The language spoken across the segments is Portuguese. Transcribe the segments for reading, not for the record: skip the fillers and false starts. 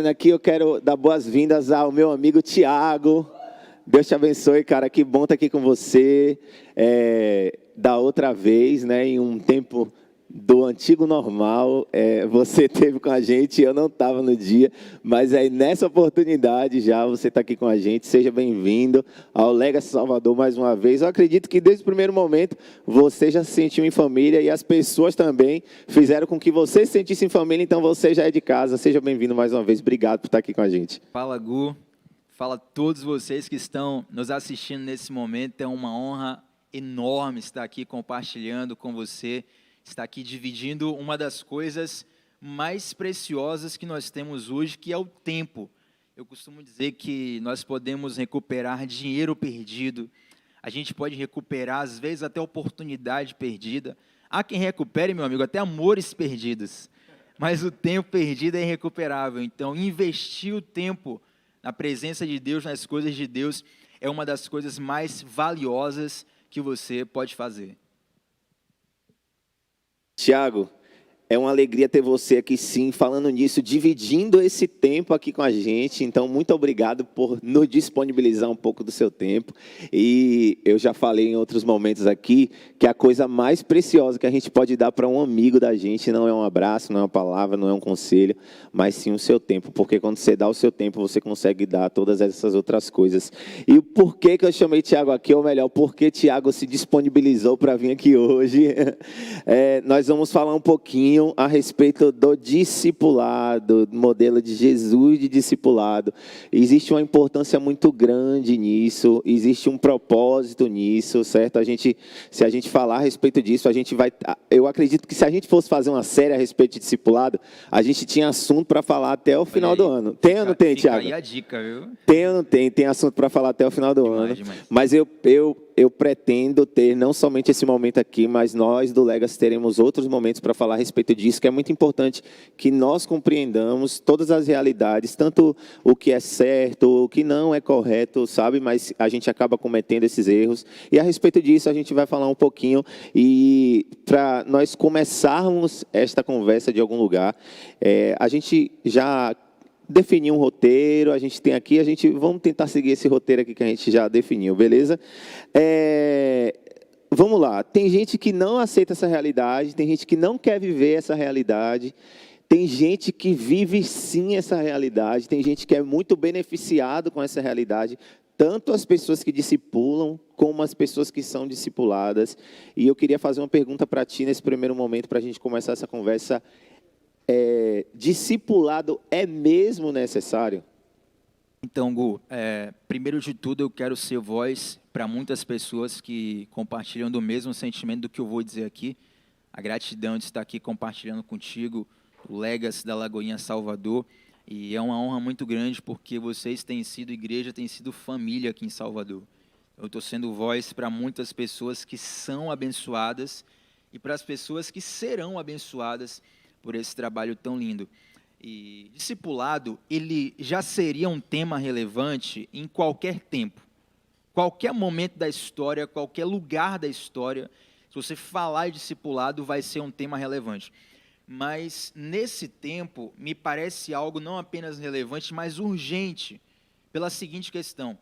Aqui eu quero dar boas-vindas ao meu amigo Tiago. Deus te abençoe, cara. Que bom estar aqui com você. Da outra vez, né, em um tempo do antigo normal, você esteve com a gente, eu não estava no dia, mas aí nessa oportunidade já você está aqui com a gente. Seja bem-vindo ao Legacy Salvador mais uma vez. Eu acredito que desde o primeiro momento você já se sentiu em família e as pessoas também fizeram com que você se sentisse em família, então você já é de casa. Seja bem-vindo mais uma vez. Obrigado por estar aqui com a gente. Fala, Gu. Fala a todos vocês que estão nos assistindo nesse momento. É uma honra enorme estar aqui compartilhando com você, estar aqui dividindo uma das coisas mais preciosas que nós temos hoje, que é o tempo. Eu costumo dizer que nós podemos recuperar dinheiro perdido, a gente pode recuperar, às vezes, até oportunidade perdida. Há quem recupere, meu amigo, até amores perdidos, mas o tempo perdido é irrecuperável. Então, investir o tempo na presença de Deus, nas coisas de Deus, é uma das coisas mais valiosas que você pode fazer. Tiago, é uma alegria ter você aqui, sim, falando nisso, dividindo esse tempo aqui com a gente. Então, muito obrigado por nos disponibilizar um pouco do seu tempo. E eu já falei em outros momentos aqui que a coisa mais preciosa que a gente pode dar para um amigo da gente não é um abraço, não é uma palavra, não é um conselho, mas sim o seu tempo. Porque quando você dá o seu tempo, você consegue dar todas essas outras coisas. E o porquê que eu chamei Tiago aqui, ou melhor, porque Tiago se disponibilizou para vir aqui hoje. Nós vamos falar um pouquinho a respeito do discipulado, do modelo de Jesus de discipulado. Existe uma importância muito grande nisso, existe um propósito nisso, certo? Se a gente falar a respeito disso, a gente vai... Eu acredito que se a gente fosse fazer uma série a respeito de discipulado, a gente tinha assunto para falar até o final do ano. Tem ou não tem, Tiago? Fica aí a dica, viu? Tem ou não tem? Tem assunto para falar até o final do ano. Demais. Mas eu pretendo ter não somente esse momento aqui, mas nós do Legacy teremos outros momentos para falar a respeito disso, que é muito importante que nós compreendamos todas as realidades, tanto o que é certo, o que não é correto, sabe? Mas a gente acaba cometendo esses erros. E a respeito disso a gente vai falar um pouquinho. E para nós começarmos esta conversa de algum lugar, a gente já definir um roteiro, a gente tem aqui, vamos tentar seguir esse roteiro aqui que a gente já definiu, beleza? Vamos lá, tem gente que não aceita essa realidade, tem gente que não quer viver essa realidade, tem gente que vive sim essa realidade, tem gente que é muito beneficiado com essa realidade, tanto as pessoas que discipulam, como as pessoas que são discipuladas. E eu queria fazer uma pergunta para ti nesse primeiro momento, para a gente começar essa conversa. Discipulado é mesmo necessário? Então, Gu, primeiro de tudo eu quero ser voz para muitas pessoas que compartilham do mesmo sentimento do que eu vou dizer aqui. A gratidão de estar aqui compartilhando contigo o Legacy da Lagoinha Salvador. E é uma honra muito grande porque vocês têm sido igreja, têm sido família aqui em Salvador. Eu estou sendo voz para muitas pessoas que são abençoadas e para as pessoas que serão abençoadas por esse trabalho tão lindo. E discipulado, ele já seria um tema relevante em qualquer tempo, qualquer momento da história, qualquer lugar da história. Se você falar em discipulado, vai ser um tema relevante. Mas nesse tempo, me parece algo não apenas relevante, mas urgente, pela seguinte questão: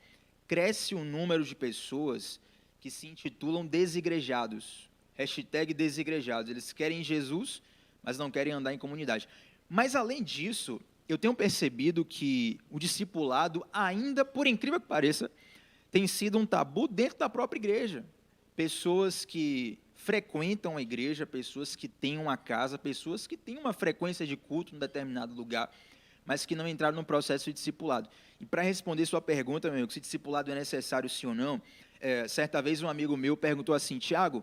cresce o número de pessoas que se intitulam desigrejados, #desigrejados. Eles querem Jesus, mas não querem andar em comunidade. Mas, além disso, eu tenho percebido que o discipulado, ainda, por incrível que pareça, tem sido um tabu dentro da própria igreja. Pessoas que frequentam a igreja, pessoas que têm uma casa, pessoas que têm uma frequência de culto em determinado lugar, mas que não entraram no processo de discipulado. E para responder sua pergunta, meu amigo, se discipulado é necessário sim ou não, certa vez um amigo meu perguntou assim: Tiago,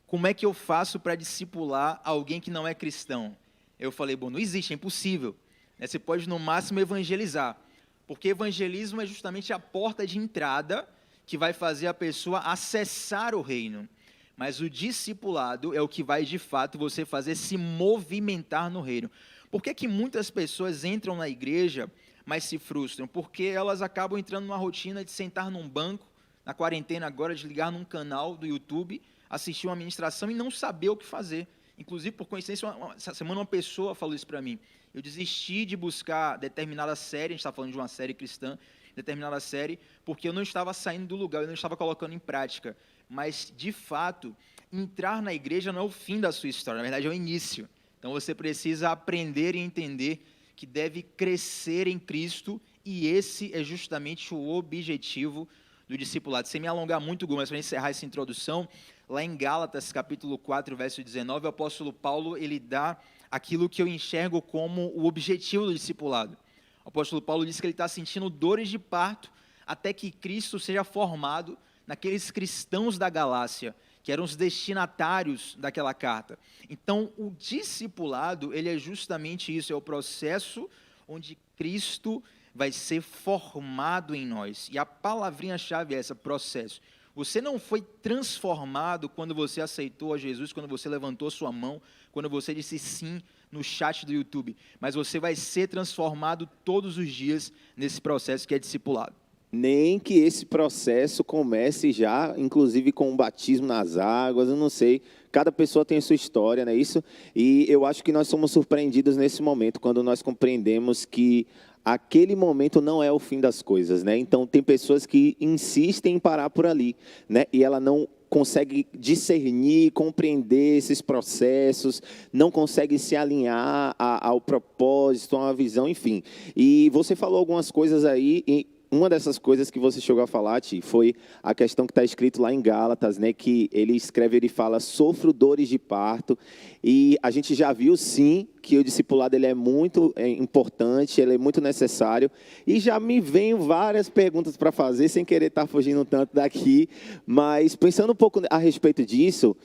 como é que eu faço para discipular alguém que não é cristão? Eu falei, bom, não existe, é impossível. Você pode, no máximo, evangelizar. Porque evangelismo é justamente a porta de entrada que vai fazer a pessoa acessar o reino. Mas o discipulado é o que vai, de fato, você fazer se movimentar no reino. Por que muitas pessoas entram na igreja, mas se frustram? Porque elas acabam entrando numa rotina de sentar num banco, na quarentena agora, de ligar num canal do YouTube, assistir uma ministração e não saber o que fazer. Inclusive, por coincidência, essa semana uma pessoa falou isso para mim. Eu desisti de buscar determinada série, a gente está falando de uma série cristã, determinada série, porque eu não estava saindo do lugar, eu não estava colocando em prática. Mas, de fato, entrar na igreja não é o fim da sua história, na verdade é o início. Então você precisa aprender e entender que deve crescer em Cristo, e esse é justamente o objetivo do discipulado. Sem me alongar muito, Gu, mas para encerrar essa introdução, lá em Gálatas, capítulo 4, verso 19, o apóstolo Paulo, ele dá aquilo que eu enxergo como o objetivo do discipulado. O apóstolo Paulo diz que ele está sentindo dores de parto até que Cristo seja formado naqueles cristãos da Galácia, que eram os destinatários daquela carta. Então, o discipulado, ele é justamente isso, é o processo onde Cristo vai ser formado em nós. E a palavrinha-chave é essa, processo. Você não foi transformado quando você aceitou a Jesus, quando você levantou sua mão, quando você disse sim no chat do YouTube, mas você vai ser transformado todos os dias nesse processo que é discipulado. Nem que esse processo comece já, inclusive com um batismo nas águas, eu não sei, cada pessoa tem a sua história, não é isso? E eu acho que nós somos surpreendidos nesse momento, quando nós compreendemos que aquele momento não é o fim das coisas, né? Então, tem pessoas que insistem em parar por ali, né? E ela não consegue discernir, compreender esses processos, não consegue se alinhar ao propósito, a uma visão, enfim. E você falou algumas coisas aí, e uma dessas coisas que você chegou a falar, Ti, foi a questão que está escrito lá em Gálatas, né, que ele escreve, ele fala, sofro dores de parto, e a gente já viu, sim, que o discipulado ele é muito importante, ele é muito necessário, e já me vem várias perguntas para fazer, sem querer estar fugindo tanto daqui, mas pensando um pouco a respeito disso,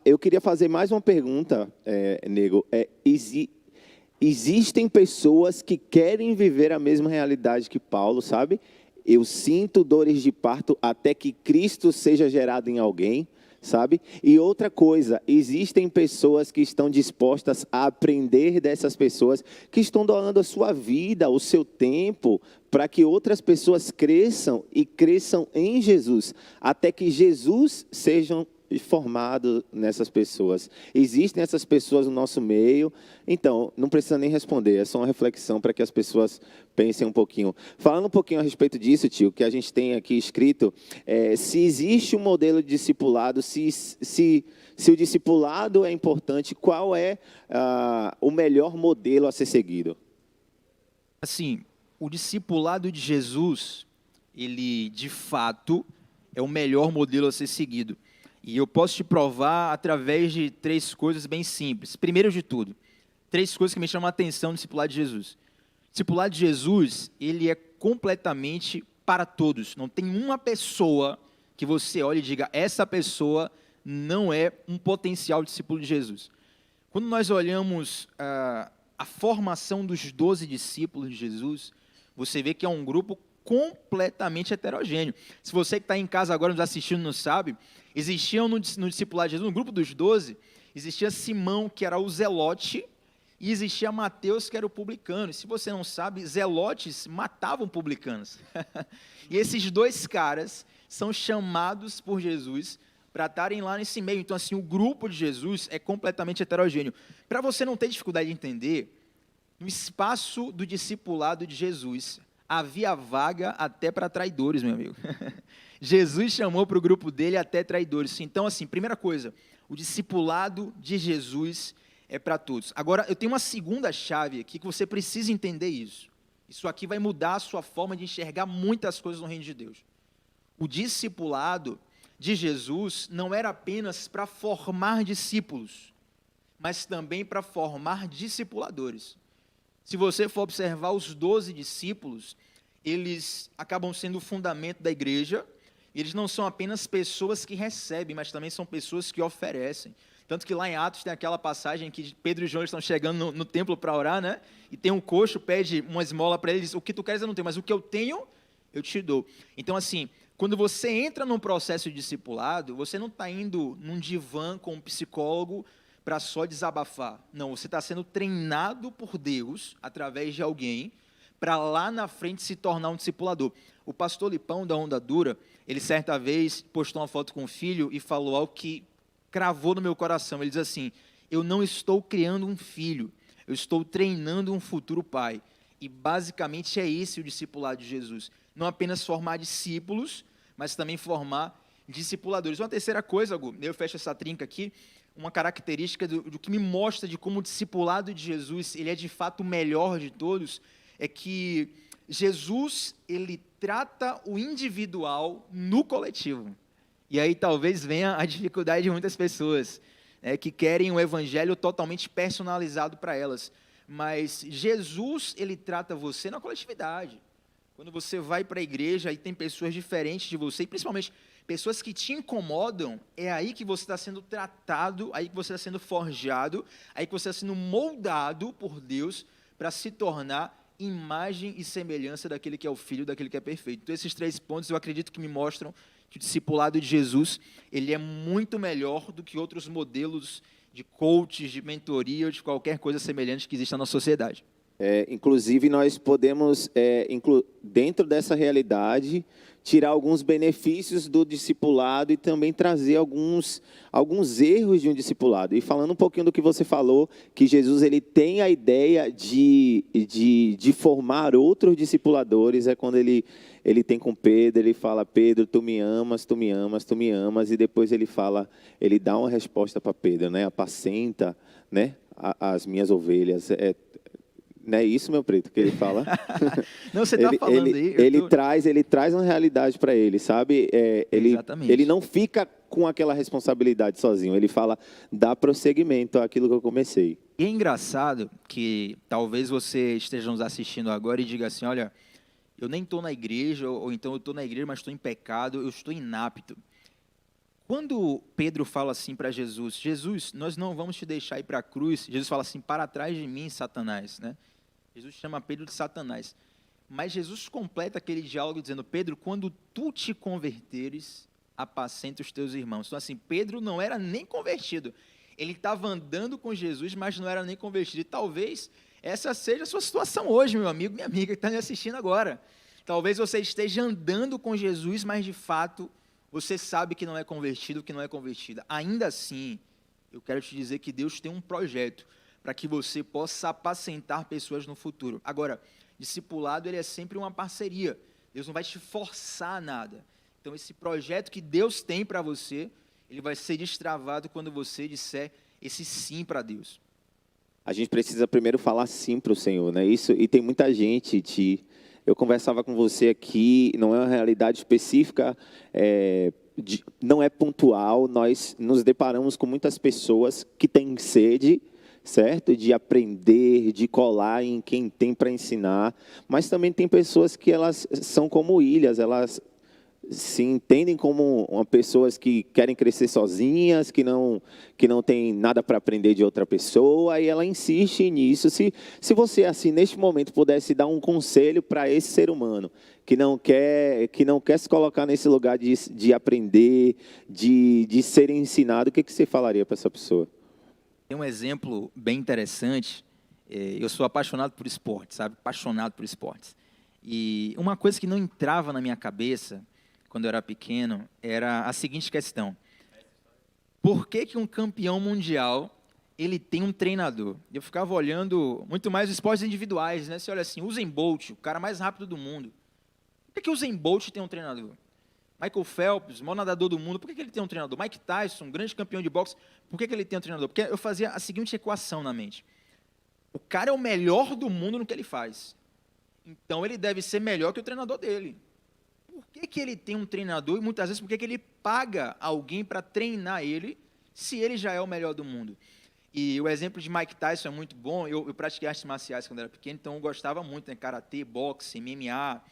eu queria fazer mais uma pergunta, Nego, existem pessoas que querem viver a mesma realidade que Paulo, sabe? Eu sinto dores de parto até que Cristo seja gerado em alguém, sabe? E outra coisa, existem pessoas que estão dispostas a aprender dessas pessoas, que estão doando a sua vida, o seu tempo, para que outras pessoas cresçam e cresçam em Jesus, até que Jesus seja formado nessas pessoas. Existem essas pessoas no nosso meio, então, não precisa nem responder, é só uma reflexão para que as pessoas pensem um pouquinho. Falando um pouquinho a respeito disso, tio, que a gente tem aqui escrito, se existe um modelo de discipulado, se o discipulado é importante, qual é o melhor modelo a ser seguido? Assim, o discipulado de Jesus, ele, de fato, é o melhor modelo a ser seguido. E eu posso te provar através de 3 coisas bem simples. Primeiro de tudo, 3 coisas que me chamam a atenção no discipulado de Jesus. O discipulado de Jesus, ele é completamente para todos. Não tem uma pessoa que você olhe e diga, essa pessoa não é um potencial discípulo de Jesus. Quando nós olhamos a formação dos 12 discípulos de Jesus, você vê que é um grupo completamente heterogêneo. Se você que está em casa agora nos assistindo não sabe, existiam no discipulado de Jesus, no grupo dos 12, existia Simão, que era o zelote, e existia Mateus, que era o publicano. E se você não sabe, zelotes matavam publicanos. E esses 2 caras são chamados por Jesus para estarem lá nesse meio. Então, assim, o grupo de Jesus é completamente heterogêneo. Para você não ter dificuldade de entender, no espaço do discipulado de Jesus, havia vaga até para traidores, meu amigo. Jesus chamou para o grupo dele até traidores. Então, assim, primeira coisa, o discipulado de Jesus é para todos. Agora, eu tenho uma segunda chave aqui que você precisa entender isso. Isso aqui vai mudar a sua forma de enxergar muitas coisas no reino de Deus. O discipulado de Jesus não era apenas para formar discípulos, mas também para formar discipuladores. Se você for observar os 12 discípulos, eles acabam sendo o fundamento da igreja. Eles não são apenas pessoas que recebem, mas também são pessoas que oferecem. Tanto que lá em Atos tem aquela passagem que Pedro e João estão chegando no templo para orar, né? E tem um coxo, pede uma esmola para ele, diz, o que tu queres eu não tenho, mas o que eu tenho, eu te dou. Então, assim, quando você entra num processo de discipulado, você não está indo num divã com um psicólogo para só desabafar. Não, você está sendo treinado por Deus, através de alguém, para lá na frente se tornar um discipulador. O pastor Lipão, da Onda Dura, ele certa vez postou uma foto com o filho e falou algo que cravou no meu coração. Ele diz assim, eu não estou criando um filho, eu estou treinando um futuro pai. E basicamente é esse o discipulado de Jesus. Não apenas formar discípulos, mas também formar discipuladores. Uma terceira coisa, Gu, eu fecho essa trinca aqui, uma característica do que me mostra de como o discipulado de Jesus ele é de fato o melhor de todos, é que Jesus ele trata o individual no coletivo. E aí talvez venha a dificuldade de muitas pessoas, que querem um evangelho totalmente personalizado para elas. Mas Jesus ele trata você na coletividade. Quando você vai para a igreja e tem pessoas diferentes de você, e principalmente pessoas que te incomodam, é aí que você está sendo tratado, aí que você está sendo forjado, aí que você está sendo moldado por Deus para se tornar imagem e semelhança daquele que é o Filho, daquele que é perfeito. Então, esses 3 pontos eu acredito que me mostram que o discipulado de Jesus, ele é muito melhor do que outros modelos de coaches, de mentoria ou de qualquer coisa semelhante que exista na sociedade. Inclusive, nós podemos, dentro dessa realidade, tirar alguns benefícios do discipulado e também trazer alguns erros de um discipulado. E falando um pouquinho do que você falou, que Jesus ele tem a ideia de formar outros discipuladores, é quando ele tem com Pedro, ele fala, Pedro, tu me amas, tu me amas, tu me amas, e depois ele dá uma resposta para Pedro, né? Apacenta, né, as minhas ovelhas. Não é isso, meu preto, que ele fala? Não, você está falando aí. Ele traz uma realidade para ele, sabe? Ele não fica com aquela responsabilidade sozinho. Ele fala, dá prosseguimento àquilo que eu comecei. E é engraçado que talvez você esteja nos assistindo agora e diga assim, olha, eu nem estou na igreja, ou então eu estou na igreja, mas estou em pecado, eu estou inapto. Quando Pedro fala assim para Jesus, Jesus, nós não vamos te deixar ir para a cruz, Jesus fala assim, para trás de mim, Satanás, né? Jesus chama Pedro de Satanás. Mas Jesus completa aquele diálogo dizendo, Pedro, quando tu te converteres, apacenta os teus irmãos. Então assim, Pedro não era nem convertido. Ele estava andando com Jesus, mas não era nem convertido. E talvez essa seja a sua situação hoje, meu amigo, minha amiga, que está me assistindo agora. Talvez você esteja andando com Jesus, mas de fato você sabe que não é convertido, que não é convertida. Ainda assim, eu quero te dizer que Deus tem um projeto para que você possa apacentar pessoas no futuro. Agora, discipulado ele é sempre uma parceria. Deus não vai te forçar a nada. Então, esse projeto que Deus tem para você, ele vai ser destravado quando você disser esse sim para Deus. A gente precisa primeiro falar sim para o Senhor, né? Isso, e tem muita gente, eu conversava com você aqui, não é uma realidade específica, não é pontual, nós nos deparamos com muitas pessoas que têm sede, certo? De aprender, de colar em quem tem para ensinar, mas também tem pessoas que elas são como ilhas, elas se entendem como pessoas que querem crescer sozinhas, que não tem nada para aprender de outra pessoa, e ela insiste nisso. Se você, assim, neste momento, pudesse dar um conselho para esse ser humano, que não quer se colocar nesse lugar de aprender, de ser ensinado, o que você falaria para essa pessoa? Tem um exemplo bem interessante. Eu sou apaixonado por esportes, sabe? Apaixonado por esportes. E uma coisa que não entrava na minha cabeça quando eu era pequeno, era a seguinte questão. Por que um campeão mundial, ele tem um treinador? Eu ficava olhando muito mais os esportes individuais, né? Você olha assim, Usain Bolt, o cara mais rápido do mundo. Por que Usain Bolt tem um treinador? Michael Phelps, o maior nadador do mundo, por que ele tem um treinador? Mike Tyson, grande campeão de boxe, por que ele tem um treinador? Porque eu fazia a seguinte equação na mente. O cara é o melhor do mundo no que ele faz. Então, ele deve ser melhor que o treinador dele. Por que ele tem um treinador e muitas vezes por que ele paga alguém para treinar ele se ele já é o melhor do mundo? E o exemplo de Mike Tyson é muito bom. Eu pratiquei artes marciais quando era pequeno, então eu gostava muito, né? Karatê, boxe, MMA.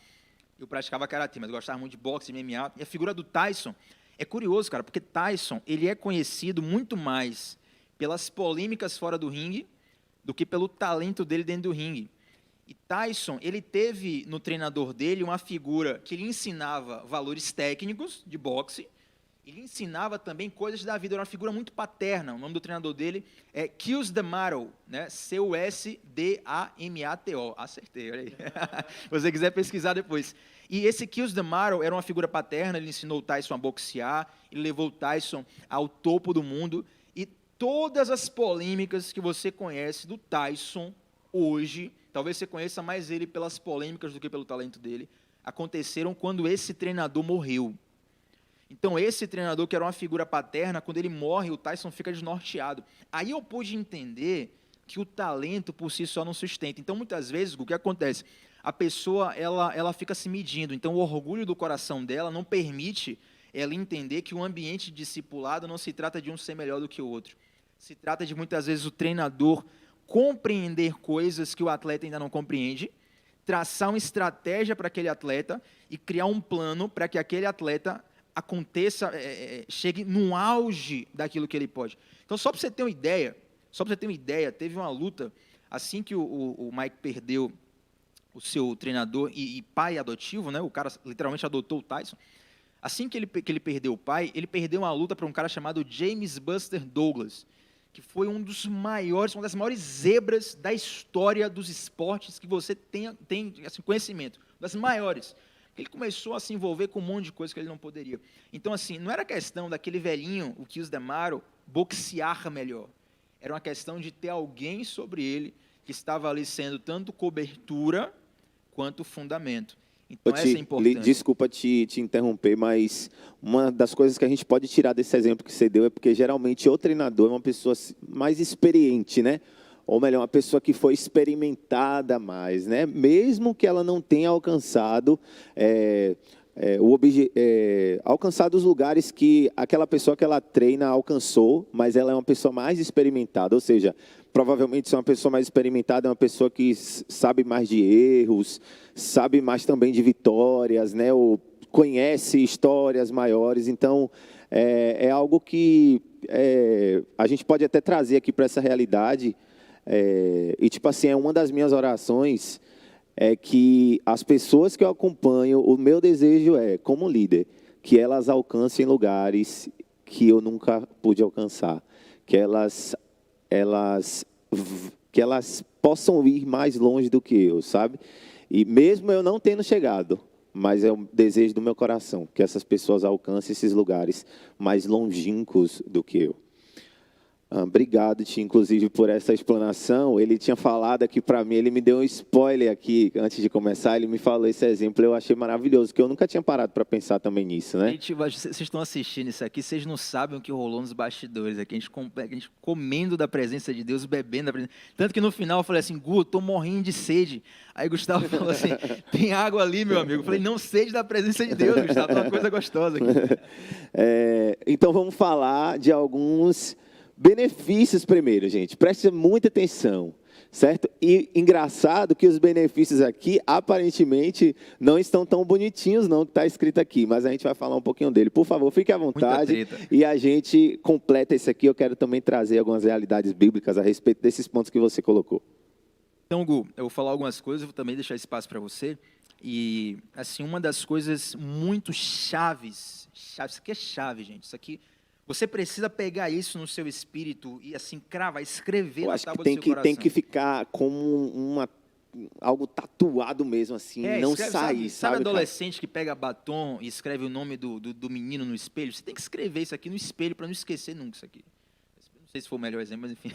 Eu praticava karatê, mas eu gostava muito de boxe e MMA. E a figura do Tyson é curioso, cara, porque Tyson ele é conhecido muito mais pelas polêmicas fora do ringue do que pelo talento dele dentro do ringue. E Tyson, ele teve no treinador dele uma figura que lhe ensinava valores técnicos de boxe, ele ensinava também coisas da vida, era uma figura muito paterna. O nome do treinador dele é Cus D'Amato, né? Cusdamato. Acertei, olha aí. Se você quiser pesquisar depois. E esse Cus D'Amato era uma figura paterna, ele ensinou o Tyson a boxear, ele levou o Tyson ao topo do mundo. E todas as polêmicas que você conhece do Tyson hoje, talvez você conheça mais ele pelas polêmicas do que pelo talento dele, aconteceram quando esse treinador morreu. Então, esse treinador, que era uma figura paterna, quando ele morre, o Tyson fica desnorteado. Aí eu pude entender que o talento por si só não sustenta. Então, muitas vezes, o que acontece? A pessoa ela fica se medindo. Então, o orgulho do coração dela não permite ela entender que o ambiente discipulado não se trata de um ser melhor do que o outro. Se trata de, muitas vezes, o treinador compreender coisas que o atleta ainda não compreende, traçar uma estratégia para aquele atleta e criar um plano para que aquele atleta aconteça, chegue no auge daquilo que ele pode. Então, só para você ter uma ideia, teve uma luta, assim que o Mike perdeu o seu treinador e pai adotivo, né? O cara literalmente adotou o Tyson. Assim que ele perdeu o pai, ele perdeu uma luta para um cara chamado James Buster Douglas, que foi uma das maiores zebras da história dos esportes que você tem assim, conhecimento, das maiores. Ele começou a se envolver com um monte de coisa que ele não poderia. Então, assim, não era questão daquele velhinho, o Keys Demaro, boxear melhor. Era uma questão de ter alguém sobre ele que estava ali sendo tanto cobertura quanto fundamento. Então, essa é importante. Desculpa te interromper, mas uma das coisas que a gente pode tirar desse exemplo que você deu é porque, geralmente, o treinador é uma pessoa mais experiente, né? Ou melhor, uma pessoa que foi experimentada mais, né? Mesmo que ela não tenha alcançado alcançado os lugares que aquela pessoa que ela treina alcançou, mas ela é uma pessoa mais experimentada, ou seja, provavelmente se é uma pessoa mais experimentada, é uma pessoa que sabe mais de erros, sabe mais também de vitórias, né? Ou conhece histórias maiores, então é algo que a gente pode até trazer aqui para essa realidade. E tipo assim, é uma das minhas orações é que as pessoas que eu acompanho, o meu desejo é, como líder, que elas alcancem lugares que eu nunca pude alcançar, que elas possam ir mais longe do que eu, sabe? E mesmo eu não tendo chegado, mas é um desejo do meu coração, que essas pessoas alcancem esses lugares mais longínquos do que eu. Obrigado, Ti, inclusive, por essa explanação. Ele tinha falado aqui para mim, ele me deu um spoiler aqui, antes de começar, ele me falou esse exemplo, eu achei maravilhoso, porque eu nunca tinha parado para pensar também nisso, né? Gente, vocês estão assistindo isso aqui, vocês não sabem o que rolou nos bastidores aqui, a gente comendo da presença de Deus, bebendo da presença. Tanto que no final eu falei assim, Gu, tô morrendo de sede. Aí Gustavo falou assim, tem água ali, meu amigo. Eu falei, não, sede da presença de Deus, Gustavo, tá uma coisa gostosa aqui. Então vamos falar de alguns benefícios primeiro, gente. Preste muita atenção, certo? E engraçado que os benefícios aqui, aparentemente, não estão tão bonitinhos, não, que está escrito aqui. Mas a gente vai falar um pouquinho dele. Por favor, fique à vontade. E a gente completa isso aqui. Eu quero também trazer algumas realidades bíblicas a respeito desses pontos que você colocou. Então, Gu, eu vou falar algumas coisas, vou também deixar espaço para você. E, assim, uma das coisas muito chaves, isso aqui é chave, gente, isso aqui... Você precisa pegar isso no seu espírito e, assim, cravar, escrever na tábua do seu coração. Tem que ficar como algo tatuado mesmo, assim, não sair, sabe adolescente que pega batom e escreve o nome do menino no espelho? Você tem que escrever isso aqui no espelho para não esquecer nunca isso aqui. Não sei se foi o melhor exemplo, mas enfim.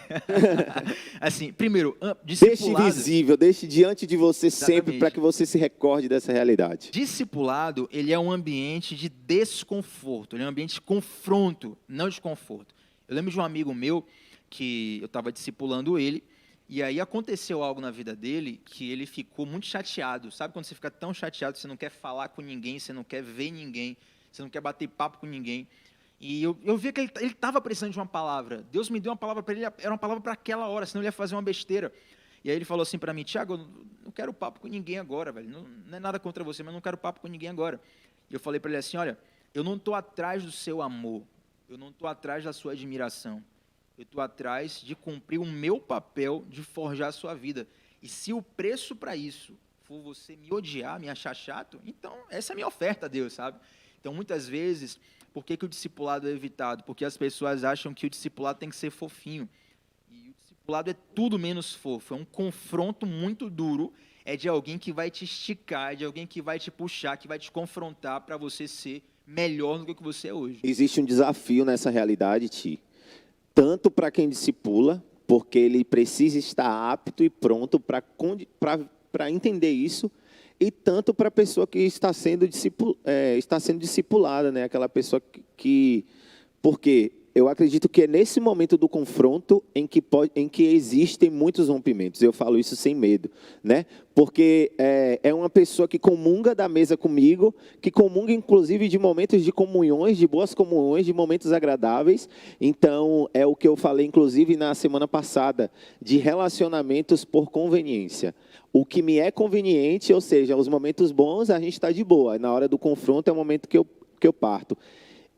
Assim, primeiro, discipulado... Deixe visível, deixe diante de você sempre para que você se recorde dessa realidade. Discipulado, ele é um ambiente de desconforto, ele é um ambiente de confronto, não de conforto. Eu lembro de um amigo meu que eu estava discipulando ele, e aí aconteceu algo na vida dele que ele ficou muito chateado. Sabe quando você fica tão chateado que você não quer falar com ninguém, você não quer ver ninguém, você não quer bater papo com ninguém? E eu via que ele estava precisando de uma palavra. Deus me deu uma palavra para ele, era uma palavra para aquela hora, senão ele ia fazer uma besteira. E aí ele falou assim para mim, Tiago, eu não quero papo com ninguém agora, velho. Não é nada contra você, mas não quero papo com ninguém agora. E eu falei para ele assim, olha, eu não estou atrás do seu amor, eu não estou atrás da sua admiração. Eu estou atrás de cumprir o meu papel de forjar a sua vida. E se o preço para isso for você me odiar, me achar chato, então essa é a minha oferta a Deus, sabe? Então, muitas vezes, por que o discipulado é evitado? Porque as pessoas acham que o discipulado tem que ser fofinho. E o discipulado é tudo menos fofo. É um confronto muito duro. É de alguém que vai te esticar, é de alguém que vai te puxar, que vai te confrontar para você ser melhor do que você é hoje. Existe um desafio nessa realidade, Ti. tanto para quem discipula, porque ele precisa estar apto e pronto para entender isso, e tanto para a pessoa que está sendo discipulada, né? Aquela pessoa porque eu acredito que é nesse momento do confronto em que existem muitos rompimentos. Eu falo isso sem medo, né? Porque é uma pessoa que comunga da mesa comigo, que comunga inclusive de momentos de comunhões, de boas comunhões, de momentos agradáveis. Então, é o que eu falei inclusive na semana passada, de relacionamentos por conveniência. O que me é conveniente, ou seja, os momentos bons a gente está de boa. Na hora do confronto é o momento que eu parto.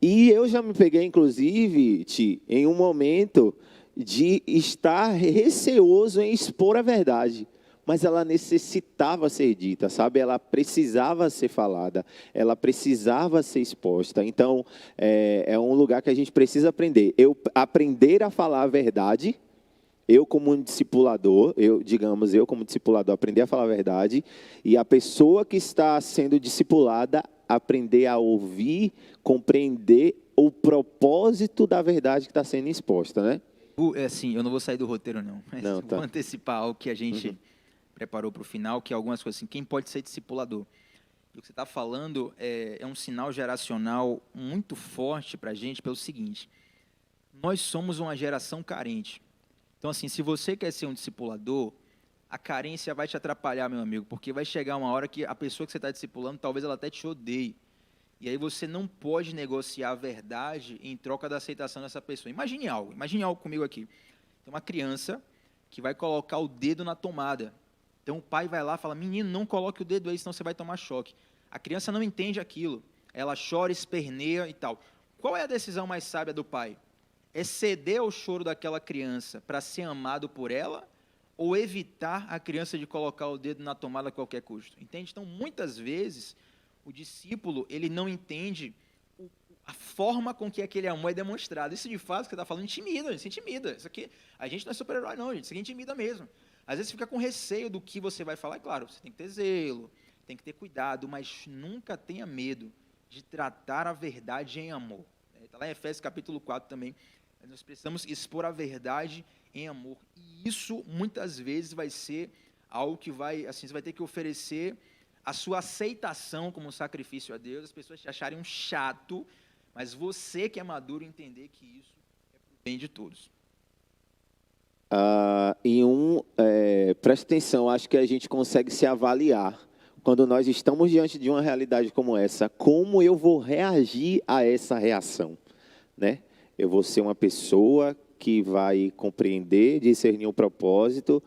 E eu já me peguei, inclusive, em um momento de estar receoso em expor a verdade. Mas ela necessitava ser dita, sabe? Ela precisava ser falada, ela precisava ser exposta. Então, é um lugar que a gente precisa aprender. Aprender a falar a verdade, eu como um discipulador, eu como discipulador, aprender a falar a verdade, e a pessoa que está sendo discipulada, aprender a ouvir, compreender o propósito da verdade que está sendo exposta, né? Assim, eu não vou sair do roteiro, não. Mas Não, tá. Vou antecipar algo que a gente preparou para o final, que é algumas coisas assim, quem pode ser discipulador? E o que você está falando é um sinal geracional muito forte para a gente, pelo seguinte: nós somos uma geração carente. Então, assim, se você quer ser um discipulador, a carência vai te atrapalhar, meu amigo, porque vai chegar uma hora que a pessoa que você está discipulando, talvez ela até te odeie. E aí você não pode negociar a verdade em troca da aceitação dessa pessoa. Imagine algo comigo aqui. Tem uma criança que vai colocar o dedo na tomada. Então o pai vai lá e fala: menino, não coloque o dedo aí, senão você vai tomar choque. A criança não entende aquilo. Ela chora, esperneia e tal. Qual é a decisão mais sábia do pai? É ceder ao choro daquela criança para ser amado por ela, ou evitar a criança de colocar o dedo na tomada a qualquer custo? Entende? Então, muitas vezes, o discípulo, ele não entende a forma com que aquele amor é demonstrado. Isso, de fato, que você está falando, intimida, se intimida. Isso aqui, a gente não é super-herói, não, gente. Isso aqui intimida mesmo. Às vezes, fica com receio do que você vai falar. É claro, você tem que ter zelo, tem que ter cuidado, mas nunca tenha medo de tratar a verdade em amor. Está lá em Efésios capítulo 4 também. Nós precisamos expor a verdade em amor. E isso, muitas vezes, vai ser algo que você vai ter que oferecer a sua aceitação como sacrifício a Deus, as pessoas te acharem um chato, mas você que é maduro entender que isso é para o bem de todos. Presta atenção, acho que a gente consegue se avaliar quando nós estamos diante de uma realidade como essa. Como eu vou reagir a essa reação, né? Eu vou ser uma pessoa que vai compreender, discernir o propósito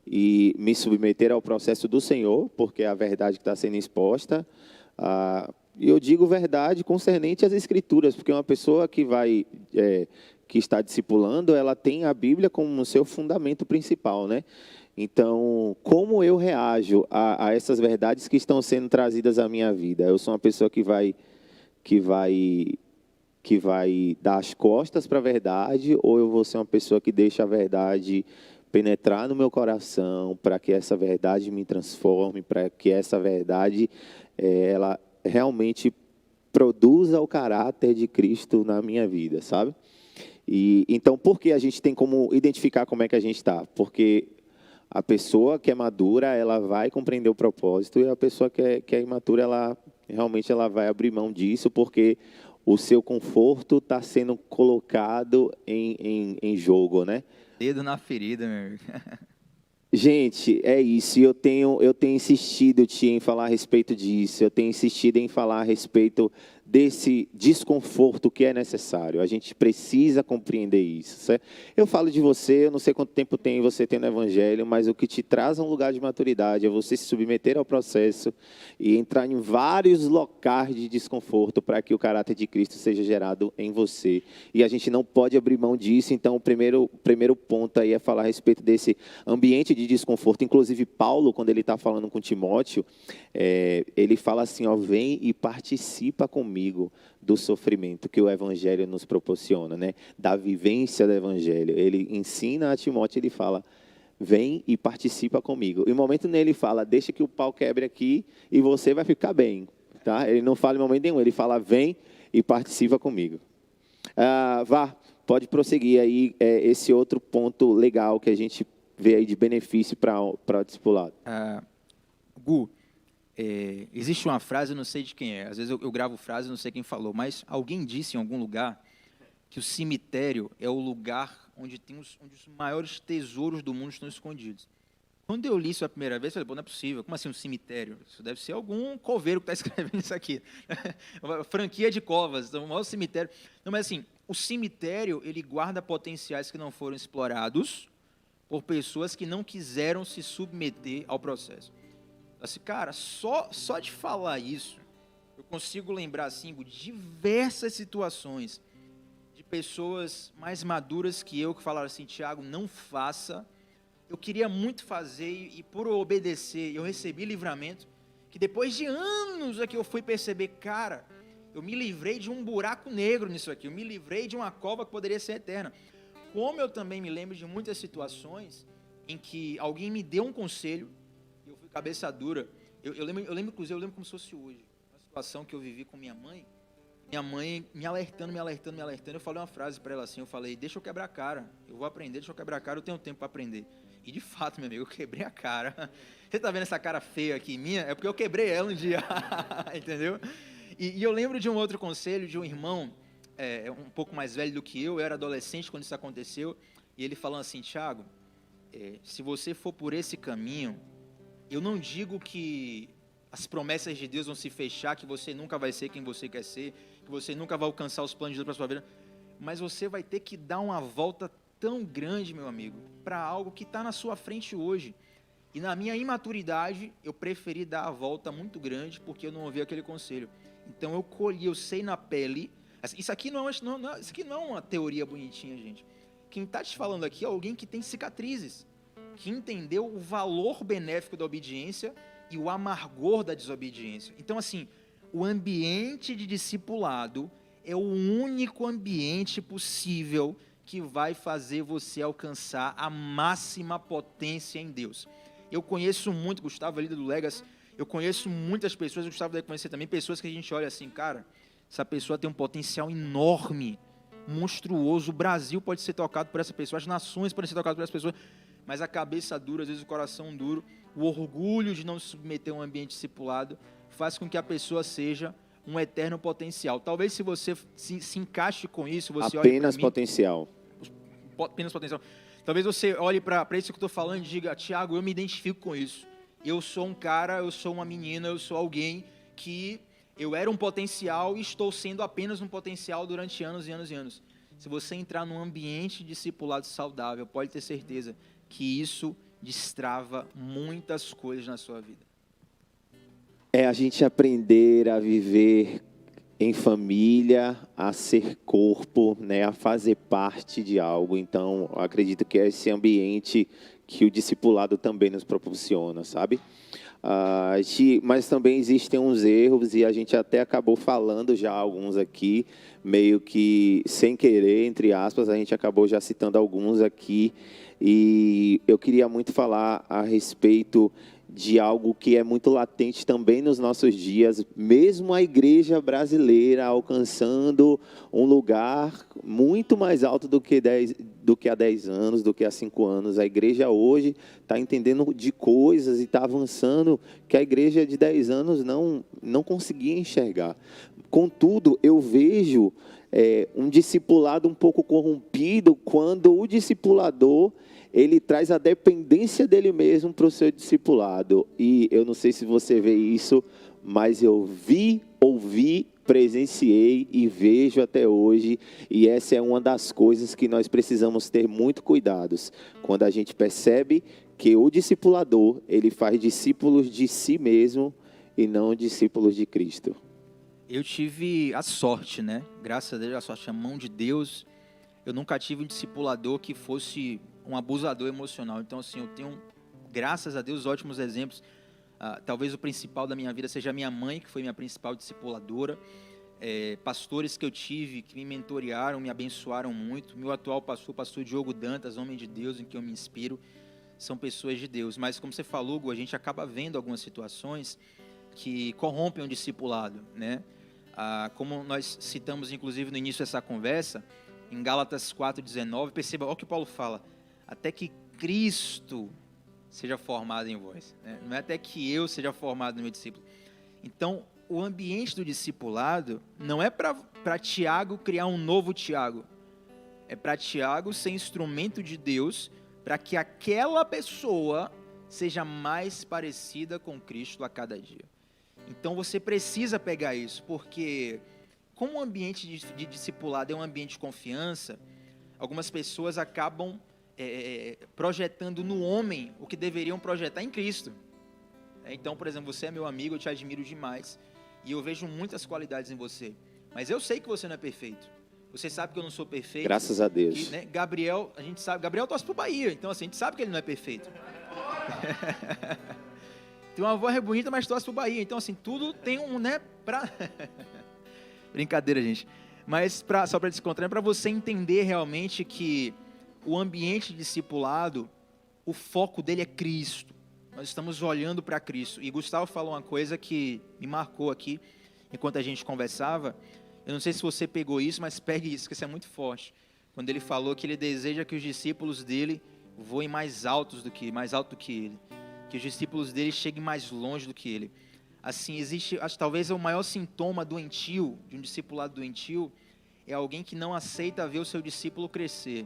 e me submeter ao processo do Senhor, porque é a verdade que está sendo exposta. E eu digo verdade concernente às Escrituras, porque uma pessoa que está discipulando, ela tem a Bíblia como seu fundamento principal, né? Então, como eu reajo a essas verdades que estão sendo trazidas à minha vida? Eu sou uma pessoa que vai dar as costas para a verdade, ou eu vou ser uma pessoa que deixa a verdade penetrar no meu coração, para que essa verdade me transforme, para que essa verdade ela realmente produza o caráter de Cristo na minha vida, sabe? E então, por que a gente tem como identificar como é que a gente está? Porque a pessoa que é madura, ela vai compreender o propósito, e a pessoa que é imatura, ela realmente vai abrir mão disso, porque o seu conforto está sendo colocado em jogo, né? Dedo na ferida, meu amigo. Gente, é isso. Eu tenho insistido, Tia, em falar a respeito disso. Eu tenho insistido em falar a respeito desse desconforto que é necessário. A gente precisa compreender isso, certo? Eu falo de você, eu não sei quanto tempo você tem no Evangelho, mas o que te traz a um lugar de maturidade é você se submeter ao processo e entrar em vários locais de desconforto para que o caráter de Cristo seja gerado em você. E a gente não pode abrir mão disso. Então, o primeiro ponto aí é falar a respeito desse ambiente de desconforto. Inclusive, Paulo, quando ele está falando com Timóteo, ele fala assim, vem e participa comigo do sofrimento que o Evangelho nos proporciona, né? Da vivência do Evangelho. Ele ensina a Timóteo, ele fala, vem e participa comigo. E no momento nele fala, deixa que o pau quebre aqui e você vai ficar bem, tá? Ele não fala em momento nenhum, ele fala, vem e participa comigo. pode prosseguir aí esse outro ponto legal que a gente vê aí de benefício para o discipulado. Gu, existe uma frase, eu não sei de quem é, às vezes eu gravo frase, eu não sei quem falou, mas alguém disse em algum lugar que o cemitério é o lugar onde os maiores tesouros do mundo estão escondidos. Quando eu li isso a primeira vez, eu falei, pô, não é possível, como assim um cemitério? Isso deve ser algum coveiro que está escrevendo isso aqui. Franquia de covas, o maior cemitério. Não, mas assim, o cemitério, ele guarda potenciais que não foram explorados por pessoas que não quiseram se submeter ao processo. Assim, cara, só de falar isso, eu consigo lembrar assim, de diversas situações de pessoas mais maduras que eu que falaram assim, Tiago, não faça. Eu queria muito fazer e por obedecer, eu recebi livramento, que depois de anos é que eu fui perceber, cara, eu me livrei de um buraco negro nisso aqui, eu me livrei de uma cova que poderia ser eterna. Como eu também me lembro de muitas situações em que alguém me deu um conselho, e eu fui cabeça dura, eu lembro, inclusive, eu lembro como se fosse hoje, uma situação que eu vivi com minha mãe me alertando, eu falei uma frase para ela assim, eu falei, deixa eu quebrar a cara, eu vou aprender, deixa eu quebrar a cara, eu tenho tempo para aprender. E de fato, meu amigo, eu quebrei a cara. Você está vendo essa cara feia aqui minha? É porque eu quebrei ela um dia, entendeu? E eu lembro de um outro conselho de um irmão, um pouco mais velho do que eu era adolescente quando isso aconteceu, e ele falando assim, Tiago, se você for por esse caminho, eu não digo que as promessas de Deus vão se fechar, que você nunca vai ser quem você quer ser, que você nunca vai alcançar os planos de Deus para a sua vida, mas você vai ter que dar uma volta tão grande, meu amigo, para algo que está na sua frente hoje. E na minha imaturidade, eu preferi dar a volta muito grande, porque eu não ouvi aquele conselho. Então eu colhi, eu sei na pele. Isso aqui não é uma teoria bonitinha, gente. Quem está te falando aqui é alguém que tem cicatrizes, que entendeu o valor benéfico da obediência e o amargor da desobediência. Então, assim, o ambiente de discipulado é o único ambiente possível que vai fazer você alcançar a máxima potência em Deus. Eu conheço muito, Gustavo, líder do Legacy, eu conheço muitas pessoas, o Gustavo deve conhecer também, pessoas que a gente olha assim, cara, essa pessoa tem um potencial enorme, monstruoso, o Brasil pode ser tocado por essa pessoa, as nações podem ser tocadas por essa pessoa, mas a cabeça dura, às vezes o coração duro, o orgulho de não se submeter a um ambiente discipulado, faz com que a pessoa seja um eterno potencial. Talvez se você se encaixe com isso, você olhe apenas potencial. Apenas potencial. Talvez você olhe para isso que eu estou falando e diga, Tiago, eu me identifico com isso. Eu sou um cara, eu sou uma menina, eu sou alguém que eu era um potencial e estou sendo apenas um potencial durante anos e anos e anos. Se você entrar num ambiente discipulado saudável, pode ter certeza que isso destrava muitas coisas na sua vida. É a gente aprender a viver em família, a ser corpo, né, a fazer parte de algo. Então, eu acredito que é esse ambiente que o discipulado também nos proporciona, sabe? Mas também existem uns erros, e a gente até acabou falando já alguns aqui, meio que sem querer, entre aspas, a gente acabou já citando alguns aqui, e eu queria muito falar a respeito de algo que é muito latente também nos nossos dias, mesmo a igreja brasileira alcançando um lugar muito mais alto do que há 10 anos, do que há 5 anos. A igreja hoje está entendendo de coisas e está avançando que a igreja de 10 anos não conseguia enxergar. Contudo, eu vejo um discipulado um pouco corrompido quando o discipulador ele traz a dependência dele mesmo para o seu discipulado. E eu não sei se você vê isso, mas eu ouvi, presenciei e vejo até hoje. E essa é uma das coisas que nós precisamos ter muito cuidados. Quando a gente percebe que o discipulador, ele faz discípulos de si mesmo e não discípulos de Cristo. Eu tive a sorte, né? Graças a Deus, a sorte, a mão de Deus. Eu nunca tive um discipulador que fosse um abusador emocional. Então, assim, eu tenho, graças a Deus, ótimos exemplos. Talvez o principal da minha vida seja a minha mãe, que foi minha principal discipuladora. Pastores que eu tive, que me mentorearam, me abençoaram muito. Meu atual pastor, pastor Diogo Dantas, homem de Deus, em que eu me inspiro, são pessoas de Deus. Mas, como você falou, Hugo, a gente acaba vendo algumas situações que corrompem o discipulado, né? Como nós citamos, inclusive, no início dessa conversa, em Gálatas 4,19, perceba, olha o que Paulo fala, até que Cristo seja formado em vós, né? Não é até que eu seja formado no meu discípulo. Então, o ambiente do discipulado não é para Tiago criar um novo Tiago, é para Tiago ser instrumento de Deus para que aquela pessoa seja mais parecida com Cristo a cada dia. Então você precisa pegar isso, porque como o ambiente de discipulado é um ambiente de confiança, algumas pessoas acabam projetando no homem o que deveriam projetar em Cristo. Então, por exemplo, você é meu amigo, eu te admiro demais, e eu vejo muitas qualidades em você, mas eu sei que você não é perfeito. Você sabe que eu não sou perfeito. Graças a Deus. Que, né, Gabriel, a gente sabe, Gabriel torce pro Bahia, então assim, a gente sabe que ele não é perfeito. Tem uma voz bonita, mas torce pro Bahia. Então assim, tudo tem um, né, pra... Brincadeira, gente. Mas só para descontrair, para você entender realmente que o ambiente discipulado, o foco dele é Cristo. Nós estamos olhando para Cristo. E Gustavo falou uma coisa que me marcou aqui, enquanto a gente conversava. Eu não sei se você pegou isso, mas pegue isso, que isso é muito forte. Quando ele falou que ele deseja que os discípulos dele voem mais alto do que ele. Que os discípulos dele cheguem mais longe do que ele. Assim, existe, talvez o maior sintoma doentio, de um discipulado doentio, é alguém que não aceita ver o seu discípulo crescer.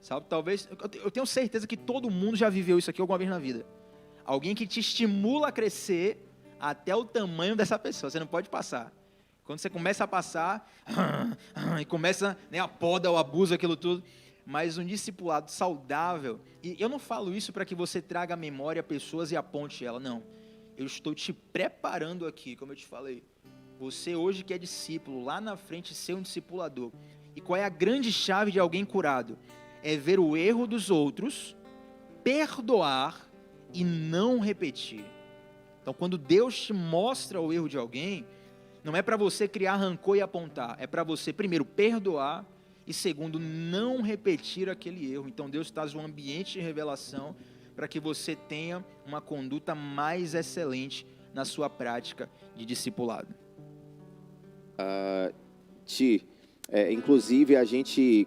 Sabe, talvez, eu tenho certeza que todo mundo já viveu isso aqui alguma vez na vida. Alguém que te estimula a crescer até o tamanho dessa pessoa, você não pode passar. Quando você começa a passar, e começa, né, a poda, o abuso, aquilo tudo, mas um discipulado saudável, e eu não falo isso para que você traga à memória pessoas e aponte ela, não. Eu estou te preparando aqui, como eu te falei. Você hoje que é discípulo, lá na frente ser um discipulador. E qual é a grande chave de alguém curado? É ver o erro dos outros, perdoar e não repetir. Então, quando Deus te mostra o erro de alguém, não é para você criar rancor e apontar, é para você, primeiro, perdoar e, segundo, não repetir aquele erro. Então, Deus traz um ambiente de revelação para que você tenha uma conduta mais excelente na sua prática de discipulado. Inclusive,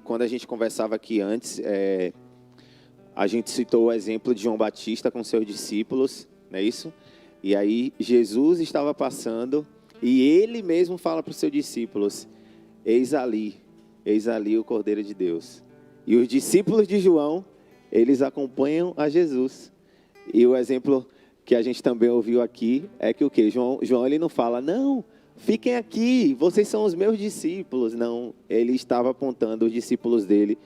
quando a gente conversava aqui antes, a gente citou o exemplo de João Batista com seus discípulos, não é isso? E aí, Jesus estava passando... E ele mesmo fala para os seus discípulos, eis ali o Cordeiro de Deus. E os discípulos de João, eles acompanham a Jesus. E o exemplo que a gente também ouviu aqui é que o quê? João ele não fala, não, fiquem aqui, vocês são os meus discípulos. Não, ele estava apontando os discípulos dele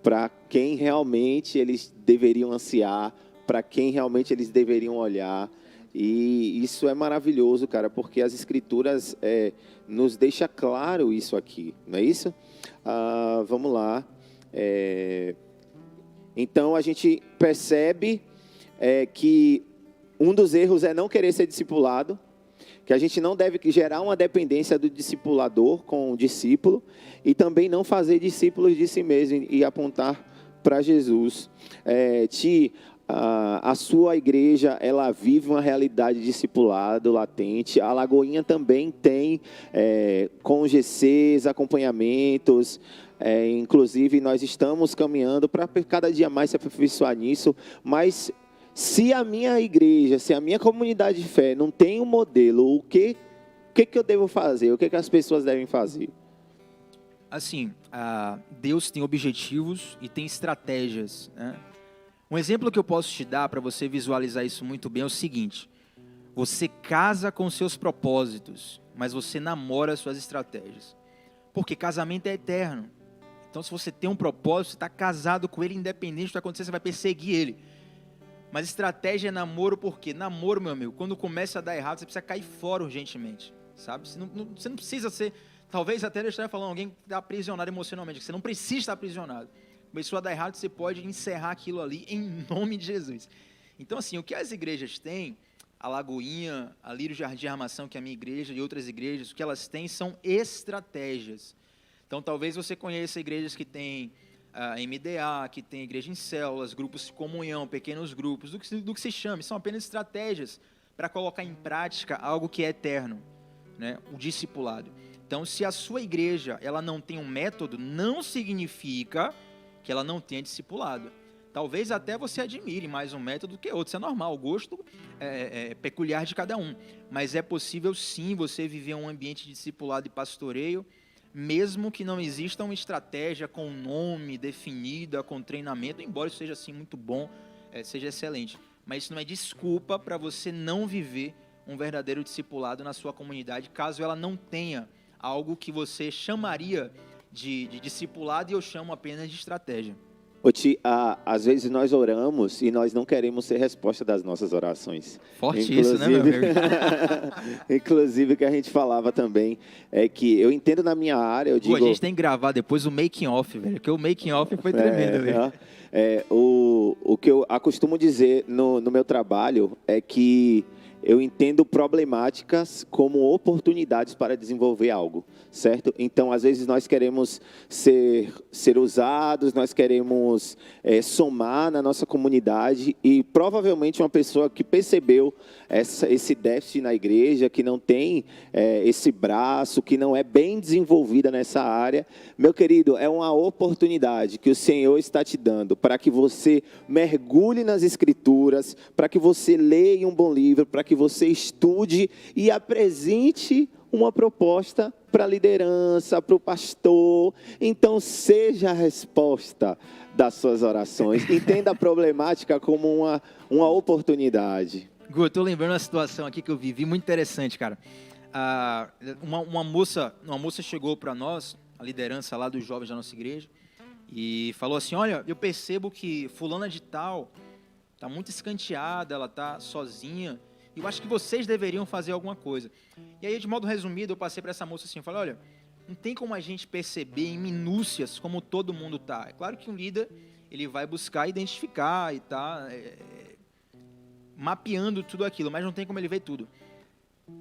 para quem realmente eles deveriam ansiar, para quem realmente eles deveriam olhar. E isso é maravilhoso, cara, porque as Escrituras nos deixa claro isso aqui, não é isso? Vamos lá. Então, a gente percebe que um dos erros é não querer ser discipulado, que a gente não deve gerar uma dependência do discipulador com o discípulo e também não fazer discípulos de si mesmo e apontar para Jesus. A sua igreja, ela vive uma realidade de discipulado latente. A Lagoinha também tem com GCs, acompanhamentos. Inclusive, nós estamos caminhando para cada dia mais se aperfeiçoar nisso. Mas se a minha igreja, se a minha comunidade de fé não tem um modelo, o que eu devo fazer? O que as pessoas devem fazer? Assim, Deus tem objetivos e tem estratégias, né? Um exemplo que eu posso te dar para você visualizar isso muito bem é o seguinte: você casa com seus propósitos, mas você namora suas estratégias. Porque casamento é eterno. Então, se você tem um propósito, você está casado com ele, independente do que vai acontecer, você vai perseguir ele. Mas estratégia é namoro, por quê? Namoro, meu amigo, quando começa a dar errado, você precisa cair fora urgentemente, sabe? Você não precisa ser, talvez até eu estaria falando, alguém que está aprisionado emocionalmente, que você não precisa estar aprisionado. Começou a dar errado, você pode encerrar aquilo ali em nome de Jesus. Então, assim, o que as igrejas têm, a Lagoinha, a Lírio Jardim Armação, que é a minha igreja, e outras igrejas, o que elas têm são estratégias. Então, talvez você conheça igrejas que têm MDA, que tem igreja em células, grupos de comunhão, pequenos grupos, do que se chame, são apenas estratégias para colocar em prática algo que é eterno, né? O discipulado. Então, se a sua igreja ela não tem um método, não significa que ela não tenha discipulado. Talvez até você admire mais um método do que outro, isso é normal, o gosto é peculiar de cada um. Mas é possível sim você viver um ambiente de discipulado e pastoreio, mesmo que não exista uma estratégia com nome definida, com treinamento, embora isso seja assim muito bom, seja excelente. Mas isso não é desculpa para você não viver um verdadeiro discipulado na sua comunidade, caso ela não tenha algo que você chamaria de discipulado e eu chamo apenas de estratégia. Às vezes nós oramos e nós não queremos ser resposta das nossas orações. Forte isso, né, meu amigo? Inclusive, o que a gente falava também é que eu entendo na minha área, eu digo... A gente tem que gravar depois o making off, velho, porque o making off foi tremendo, velho. O que eu acostumo dizer no meu trabalho é que eu entendo problemáticas como oportunidades para desenvolver algo, certo? Então, às vezes, nós queremos ser usados, nós queremos somar na nossa comunidade e, provavelmente, uma pessoa que percebeu esse déficit na igreja, que não tem esse braço, que não é bem desenvolvida nessa área, meu querido, é uma oportunidade que o Senhor está te dando para que você mergulhe nas Escrituras, para que você leia um bom livro, para que você estude e apresente uma proposta para a liderança, para o pastor. Então, seja a resposta das suas orações. Entenda a problemática como uma oportunidade. Gu, eu estou lembrando uma situação aqui que eu vivi muito interessante, cara. Uma moça chegou para nós, a liderança lá dos jovens da nossa igreja, e falou assim: olha, eu percebo que fulana de tal está muito escanteada, ela está sozinha, eu acho que vocês deveriam fazer alguma coisa. E aí, de modo resumido, eu passei para essa moça assim, eu falei: olha, não tem como a gente perceber em minúcias como todo mundo está. É claro que um líder, ele vai buscar identificar e tá mapeando tudo aquilo, mas não tem como ele ver tudo.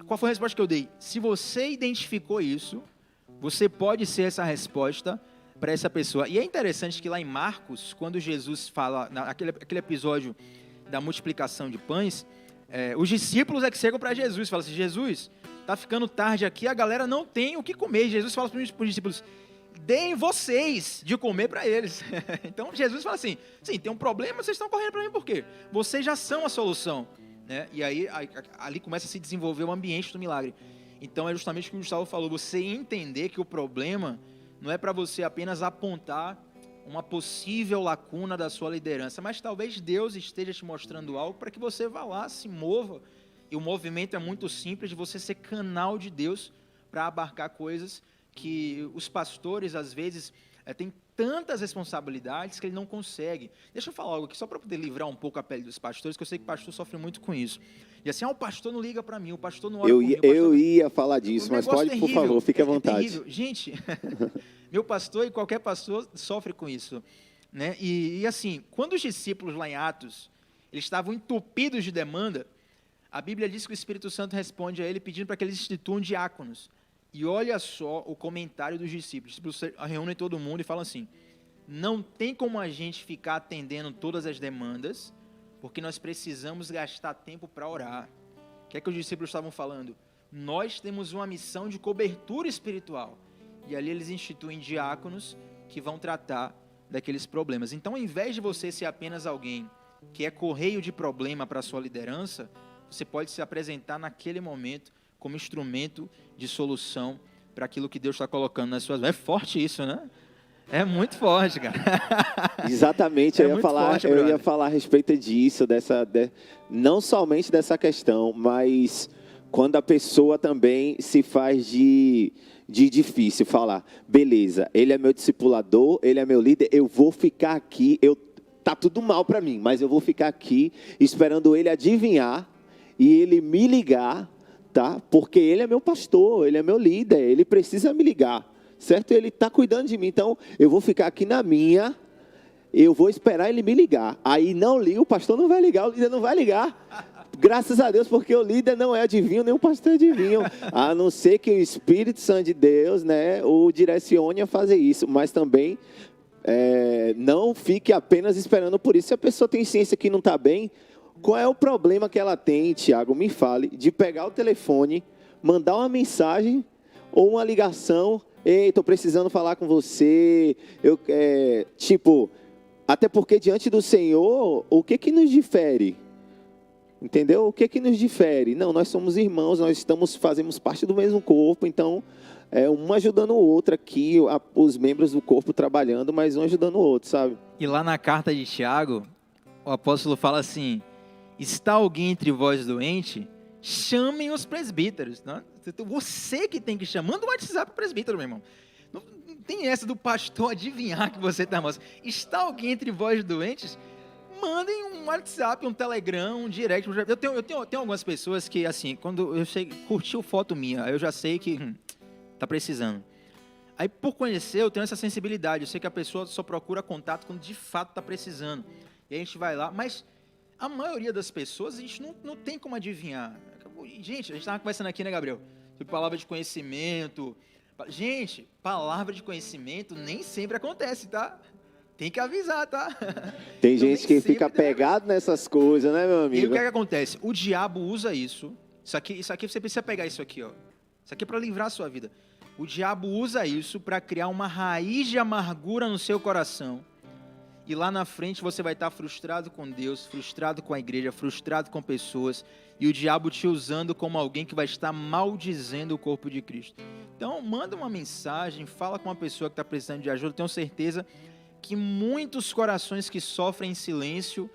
Qual foi a resposta que eu dei? Se você identificou isso, você pode ser essa resposta para essa pessoa. E é interessante que lá em Marcos, quando Jesus fala, aquele episódio da multiplicação de pães, os discípulos é que chegam para Jesus, falam assim: Jesus, tá ficando tarde aqui, a galera não tem o que comer. E Jesus fala para os discípulos: deem vocês de comer para eles. Então Jesus fala assim: sim, tem um problema, vocês estão correndo para mim por quê? Vocês já são a solução, né? E aí ali começa a se desenvolver o ambiente do milagre. Então é justamente o que o Gustavo falou: você entender que o problema não é para você apenas apontar uma possível lacuna da sua liderança, mas talvez Deus esteja te mostrando algo para que você vá lá, se mova. E o movimento é muito simples, de você ser canal de Deus para abarcar coisas que os pastores, às vezes, têm tantas responsabilidades que ele não consegue. Deixa eu falar algo aqui, só para poder livrar um pouco a pele dos pastores, que eu sei que o pastor sofre muito com isso. E assim, o pastor não liga para mim, o pastor não ora comigo. Eu ia falar disso, mas pode, terrível, por favor, fique à vontade. Gente, meu pastor e qualquer pastor sofre com isso, né? E assim, quando os discípulos lá em Atos, eles estavam entupidos de demanda, a Bíblia diz que o Espírito Santo responde a ele pedindo para que eles instituam diáconos. E olha só o comentário dos discípulos. Os discípulos reúnem todo mundo e falam assim: não tem como a gente ficar atendendo todas as demandas, porque nós precisamos gastar tempo para orar. O que é que os discípulos estavam falando? Nós temos uma missão de cobertura espiritual. E ali eles instituem diáconos que vão tratar daqueles problemas. Então, ao invés de você ser apenas alguém que é correio de problema para a sua liderança, você pode se apresentar naquele momento como instrumento de solução para aquilo que Deus está colocando nas suas mãos. É forte isso, né? É muito forte, cara. Exatamente, eu ia falar a respeito disso, não somente dessa questão, mas quando a pessoa também se faz de difícil falar: beleza, ele é meu discipulador, ele é meu líder, eu vou ficar aqui, tá tudo mal para mim, mas eu vou ficar aqui esperando ele adivinhar e ele me ligar, tá? Porque ele é meu pastor, ele é meu líder, ele precisa me ligar, certo? Ele está cuidando de mim, então eu vou ficar aqui na minha, eu vou esperar ele me ligar. Aí não liga, o pastor não vai ligar, o líder não vai ligar. Graças a Deus, porque o líder não é adivinho, nem o pastor é adivinho. A não ser que o Espírito Santo de Deus, né, o direcione a fazer isso. Mas também não fique apenas esperando por isso. Se a pessoa tem ciência que não está bem, qual é o problema que ela tem, Tiago? Me fale, de pegar o telefone, mandar uma mensagem: ou uma ligação, ei, estou precisando falar com você, até porque diante do Senhor, o que nos difere? Entendeu? O que nos difere? Não, nós somos irmãos, fazemos parte do mesmo corpo, então, um ajudando o outro aqui, os membros do corpo trabalhando, mas um ajudando o outro, sabe? E lá na carta de Tiago, o apóstolo fala assim: está alguém entre vós doente? Chamem os presbíteros. Né? Você que tem que chamar. Manda um WhatsApp para o presbítero, meu irmão. Não tem essa do pastor adivinhar que você está mal. Está alguém entre vós doentes? Mandem um WhatsApp, um Telegram, um direct. Eu tenho algumas pessoas que, assim, quando eu curtiu foto minha, eu já sei que tá precisando. Aí, por conhecer, eu tenho essa sensibilidade. Eu sei que a pessoa só procura contato quando de fato está precisando. E a gente vai lá, mas a maioria das pessoas, a gente não tem como adivinhar. Gente, a gente estava conversando aqui, né, Gabriel? Sobre palavra de conhecimento. Gente, palavra de conhecimento nem sempre acontece, tá? Tem que avisar, tá? Tem gente que fica pegado nessas coisas, né, meu amigo? E o que é que acontece? O diabo usa isso. Isso aqui você precisa pegar isso aqui, ó. Isso aqui é para livrar a sua vida. O diabo usa isso para criar uma raiz de amargura no seu coração. E lá na frente você vai estar frustrado com Deus, frustrado com a igreja, frustrado com pessoas. E o diabo te usando como alguém que vai estar maldizendo o corpo de Cristo. Então, manda uma mensagem, fala com uma pessoa que está precisando de ajuda. Eu tenho certeza que muitos corações que sofrem em silêncio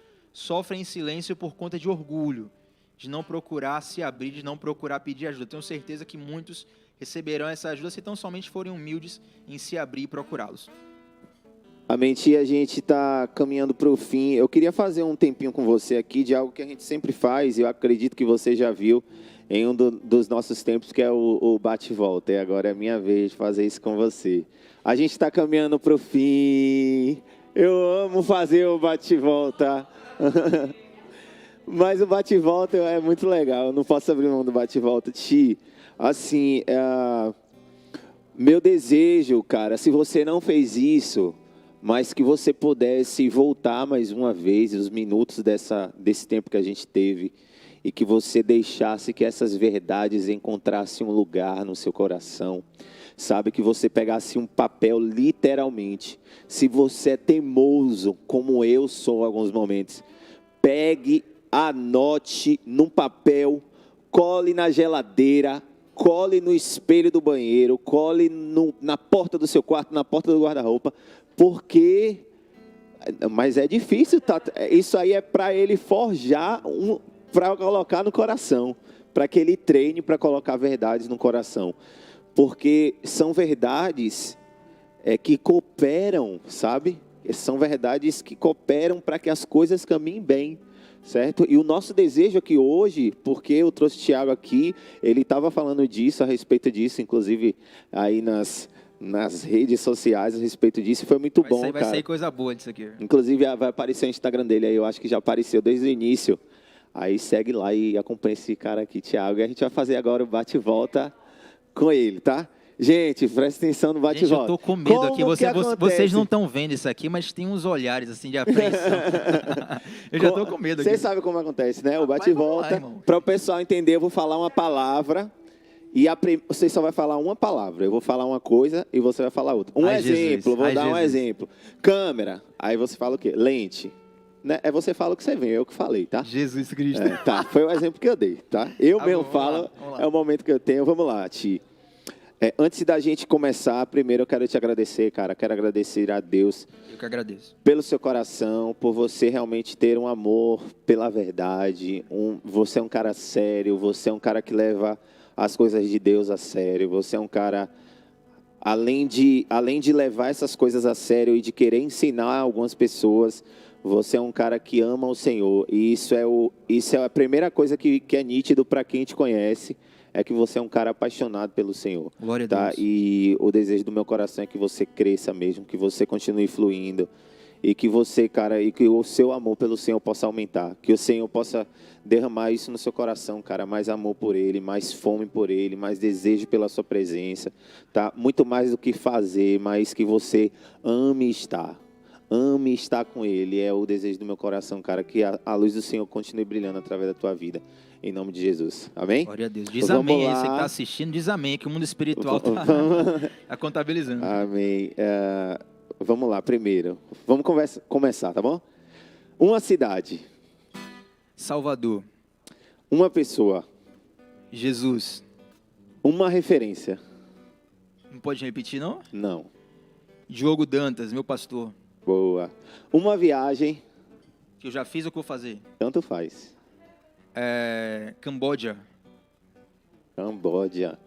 por conta de orgulho, de não procurar se abrir, de não procurar pedir ajuda. Eu tenho certeza que muitos receberão essa ajuda se tão somente forem humildes em se abrir e procurá-los. Amém, tia, a gente está caminhando para o fim. Eu queria fazer um tempinho com você aqui de algo que a gente sempre faz, e eu acredito que você já viu em um dos nossos tempos, que é o bate-volta. E agora é a minha vez de fazer isso com você. A gente está caminhando para o fim. Eu amo fazer o bate-volta. Mas o bate-volta é muito legal. Eu não posso abrir mão do bate-volta. Ti, assim, meu desejo, cara, se você não fez isso, mas que você pudesse voltar mais uma vez, os minutos desse tempo que a gente teve, e que você deixasse que essas verdades encontrassem um lugar no seu coração. Sabe, que você pegasse um papel, literalmente. Se você é teimoso, como eu sou em alguns momentos, pegue, anote num papel, cole na geladeira, cole no espelho do banheiro, cole na porta do seu quarto, na porta do guarda-roupa, porque... Mas é difícil, tá? Isso aí é para ele forjar, para colocar no coração, para que ele treine para colocar verdades no coração. Porque são verdades que cooperam, sabe? São verdades que cooperam para que as coisas caminhem bem, certo? E o nosso desejo aqui hoje, porque eu trouxe o Tiago aqui, ele estava falando disso, a respeito disso, inclusive aí nas redes sociais a respeito disso, foi muito bom, cara. Vai sair coisa boa disso aqui. Inclusive vai aparecer o Instagram dele aí, eu acho que já apareceu desde o início. Aí segue lá e acompanha esse cara aqui, Tiago. E a gente vai fazer agora o bate-volta com ele, tá? Gente, presta atenção no bate-volta. Gente, eu tô com medo aqui. Vocês não estão vendo isso aqui, mas tem uns olhares assim de apreensão. Eu já tô com medo aqui. Vocês sabem como acontece, né? O bate-volta. Para o pessoal entender, eu vou falar uma palavra e você só vai falar uma palavra. Eu vou falar uma coisa e você vai falar outra. Um exemplo, vou dar um exemplo. Câmera. Aí você fala o quê? Lente. Né? Você fala o que você vê, eu que falei, tá? Jesus Cristo. Tá, foi o exemplo que eu dei, tá? Eu mesmo falo, vamos lá. É o momento que eu tenho. Vamos lá, Ti. Antes da gente começar, primeiro eu quero te agradecer, cara. Quero agradecer a Deus. Eu que agradeço. Pelo seu coração, por você realmente ter um amor pela verdade. Você é um cara sério, você é um cara que leva as coisas de Deus a sério. Você é um cara, além de levar essas coisas a sério e de querer ensinar algumas pessoas, você é um cara que ama o Senhor. E isso é a primeira coisa que é nítido para quem te conhece. É que você é um cara apaixonado pelo Senhor. Glória tá? a Deus. E o desejo do meu coração é que você cresça mesmo, que você continue fluindo. E que você, cara, e que o seu amor pelo Senhor possa aumentar. Que o Senhor possa derramar isso no seu coração, cara. Mais amor por Ele, mais fome por Ele, mais desejo pela sua presença. Tá? Muito mais do que fazer, mas que você ame estar. ame estar com Ele. É o desejo do meu coração, cara, que a luz do Senhor continue brilhando através da tua vida. Em nome de Jesus. Amém? Glória a Deus. Diz Vamos amém. lá. Aí você que está assistindo, diz amém, que o mundo espiritual está contabilizando. Amém. Vamos lá, primeiro. Vamos começar, tá bom? Uma cidade. Salvador. Uma pessoa. Jesus. Uma referência. Não pode repetir, não? Não. Diogo Dantas, meu pastor. Boa. Uma viagem. Que eu já fiz ou que eu vou fazer? Tanto faz. Camboja. Camboja.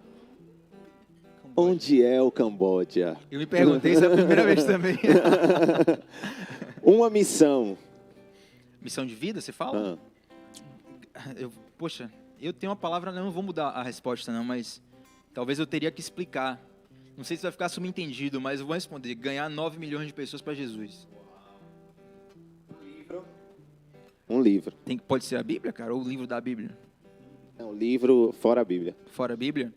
Onde é o Camboja? Eu me perguntei isso a primeira vez também. Uma missão. Missão de vida, você fala? Poxa, eu tenho uma palavra, não vou mudar a resposta não, mas talvez eu teria que explicar. Não sei se vai ficar subentendido, mas eu vou responder. Ganhar 9 milhões de pessoas para Jesus. Um livro. Pode ser a Bíblia, cara? Ou o livro da Bíblia? É um livro fora a Bíblia. Fora a Bíblia?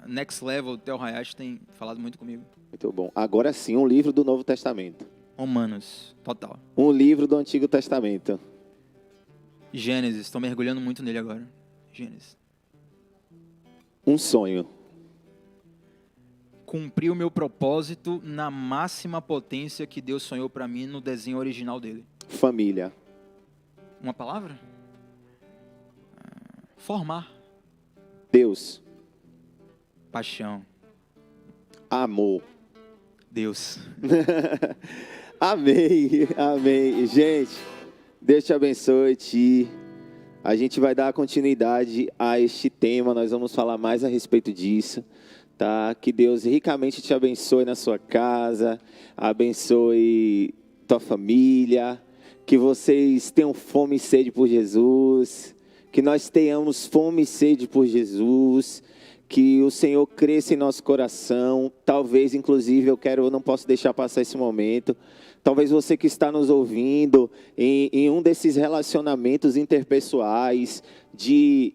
Next Level, Tel Hayashi tem falado muito comigo. Muito bom. Agora sim, um livro do Novo Testamento. Romanos, total. Um livro do Antigo Testamento. Gênesis, estou mergulhando muito nele agora. Gênesis. Um sonho. Cumprir o meu propósito na máxima potência que Deus sonhou para mim no desenho original dele. Família. Uma palavra? Formar. Deus. Paixão. Amor. Deus. Amém, amém. Gente, Deus te abençoe. A gente vai dar continuidade a este tema, nós vamos falar mais a respeito disso, tá? Que Deus ricamente te abençoe na sua casa, abençoe tua família, que vocês tenham fome e sede por Jesus, que nós tenhamos fome e sede por Jesus, que o Senhor cresça em nosso coração. Talvez, inclusive, eu não posso deixar passar esse momento. Talvez você que está nos ouvindo em um desses relacionamentos interpessoais, de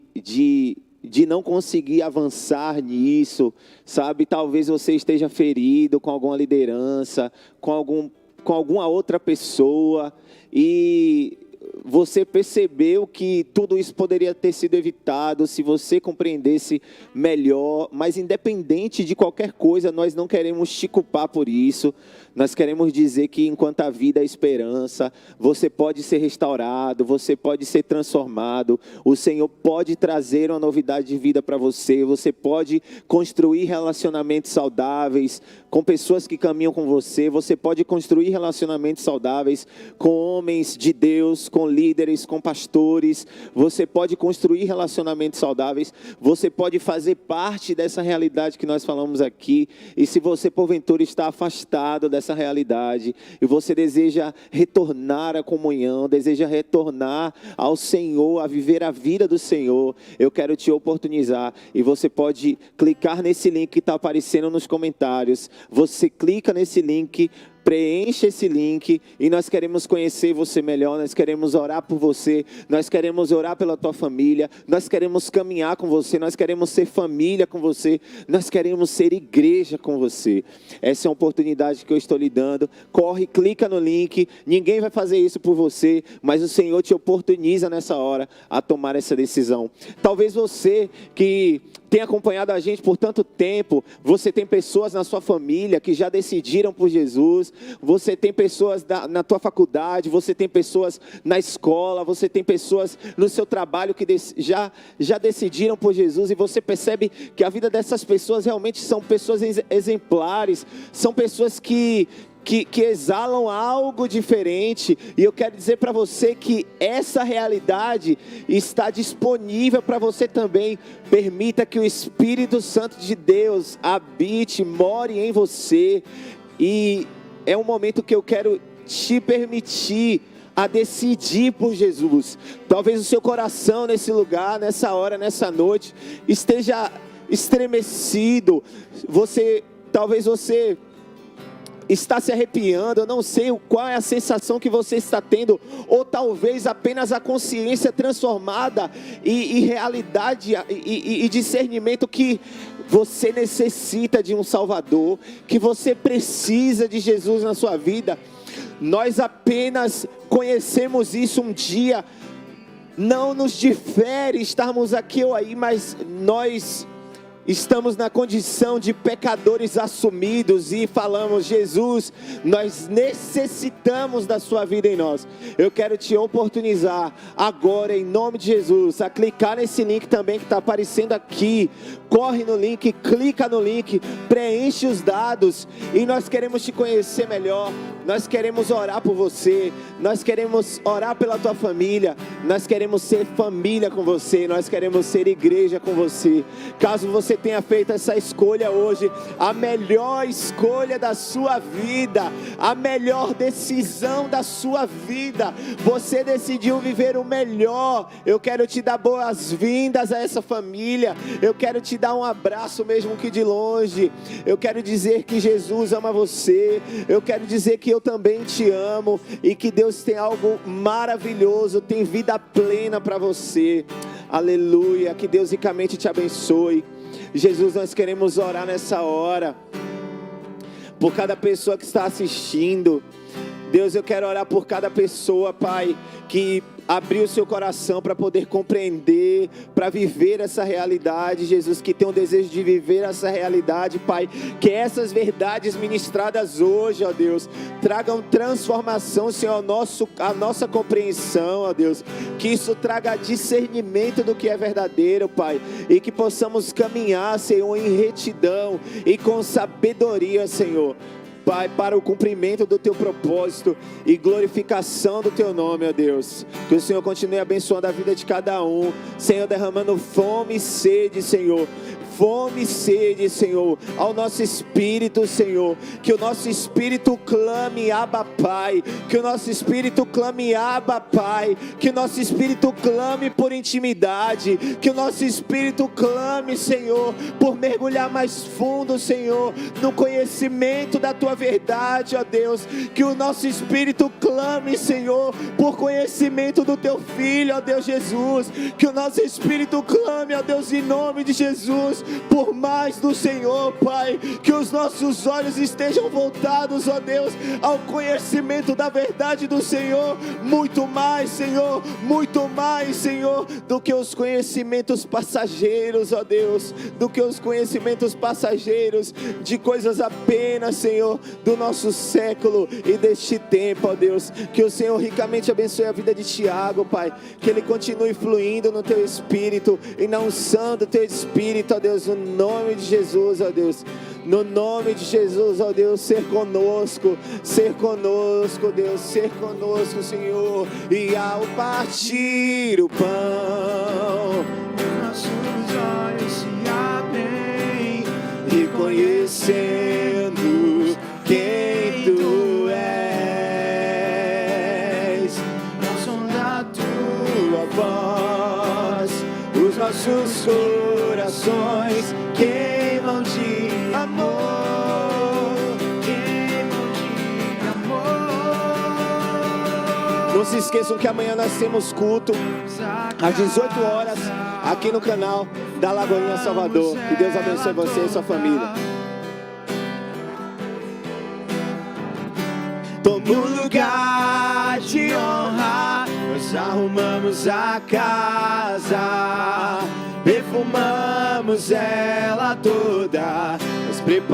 não conseguir avançar nisso, sabe? Talvez você esteja ferido com alguma liderança, com alguma outra pessoa, e você percebeu que tudo isso poderia ter sido evitado se você compreendesse melhor, mas independente de qualquer coisa, nós não queremos te culpar por isso. Nós queremos dizer que enquanto a vida é esperança, você pode ser restaurado, você pode ser transformado, o Senhor pode trazer uma novidade de vida para você, você pode construir relacionamentos saudáveis com pessoas que caminham com você, você pode construir relacionamentos saudáveis com homens de Deus, com líderes, com pastores, você pode construir relacionamentos saudáveis, você pode fazer parte dessa realidade que nós falamos aqui. E se você porventura está afastado dessa realidade e você deseja retornar à comunhão, deseja retornar ao Senhor, a viver a vida do Senhor, eu quero te oportunizar, e você pode clicar nesse link que está aparecendo nos comentários. Você clica nesse link, preencha esse link, e nós queremos conhecer você melhor, nós queremos orar por você, nós queremos orar pela tua família, nós queremos caminhar com você, nós queremos ser família com você, nós queremos ser igreja com você. Essa é uma oportunidade que eu estou lhe dando. Corre, clica no link, ninguém vai fazer isso por você, mas o Senhor te oportuniza nessa hora a tomar essa decisão. Talvez você que tem acompanhado a gente por tanto tempo, você tem pessoas na sua família que já decidiram por Jesus, você tem pessoas na tua faculdade, você tem pessoas na escola, você tem pessoas no seu trabalho que já decidiram por Jesus, e você percebe que a vida dessas pessoas realmente são pessoas exemplares, são pessoas que exalam algo diferente, e eu quero dizer para você que essa realidade está disponível para você também. Permita que o Espírito Santo de Deus habite, more em você, e é um momento que eu quero te permitir a decidir por Jesus. Talvez o seu coração nesse lugar, nessa hora, nessa noite, esteja estremecido, talvez você está se arrepiando, eu não sei qual é a sensação que você está tendo, ou talvez apenas a consciência transformada e realidade e discernimento que você necessita de um Salvador, que você precisa de Jesus na sua vida. nós apenas conhecemos isso um dia. Não nos difere estarmos aqui ou aí, mas nós estamos na condição de pecadores assumidos e falamos: Jesus, nós necessitamos da sua vida em nós. Eu quero te oportunizar agora, em nome de Jesus, a clicar nesse link também que está aparecendo aqui. Corre no link, clica no link, preenche os dados e nós queremos te conhecer melhor. Nós queremos orar por você, nós queremos orar pela tua família, nós queremos ser família com você, nós queremos ser igreja com você. Caso você tenha feito essa escolha hoje, a melhor escolha da sua vida, a melhor decisão da sua vida, você decidiu viver o melhor. Eu quero te dar boas-vindas a essa família, eu quero te dar um abraço mesmo que de longe, eu quero dizer que Jesus ama você, eu quero dizer que eu também te amo e que Deus tem algo maravilhoso, tem vida plena para você. Aleluia, que Deus ricamente te abençoe. Jesus, nós queremos orar nessa hora por cada pessoa que está assistindo. Deus, eu quero orar por cada pessoa, Pai, que abriu seu coração para poder compreender, para viver essa realidade, Jesus, que tem um desejo de viver essa realidade, Pai, que essas verdades ministradas hoje, ó Deus, tragam transformação, Senhor, a nossa compreensão, ó Deus, que isso traga discernimento do que é verdadeiro, Pai, e que possamos caminhar, Senhor, em retidão e com sabedoria, Senhor, Pai, para o cumprimento do Teu propósito e glorificação do Teu nome, ó Deus. Que o Senhor continue abençoando a vida de cada um, Senhor, derramando fome e sede, Senhor. Fome e sede, Senhor, ao nosso espírito, Senhor. Que o nosso espírito clame, Abba, Pai. Que o nosso espírito clame, Abba, Pai. Que o nosso espírito clame por intimidade. Que o nosso espírito clame, Senhor, por mergulhar mais fundo, Senhor, no conhecimento da Tua verdade, ó Deus. Que o nosso espírito clame, Senhor, por conhecimento do Teu Filho, ó Deus Jesus. Que o nosso espírito clame, ó Deus, em nome de Jesus, por mais do Senhor, Pai. Que os nossos olhos estejam voltados, ó Deus, ao conhecimento da verdade do Senhor. Muito mais, Senhor, do que os conhecimentos passageiros, ó Deus, do que os conhecimentos passageiros de coisas apenas, Senhor, do nosso século e deste tempo, ó Deus. Que o Senhor ricamente abençoe a vida de Tiago, Pai, que ele continue fluindo no Teu Espírito e na unção do Teu Espírito, ó Deus, no nome de Jesus, ó Deus. No nome de Jesus, ó Deus, ser conosco, Deus, ser conosco, Senhor. E ao partir o pão, nossos olhos se abrem, reconhecendo quem Tu és. Ao som da Tua voz, os nossos corações queimam de amor, Não se esqueçam que amanhã nós temos culto às 18 horas aqui no canal da Lagoinha Salvador. Que Deus abençoe você e sua família. Toma um lugar de honra, nós arrumamos a casa, perfumamos ela toda, nós preparamos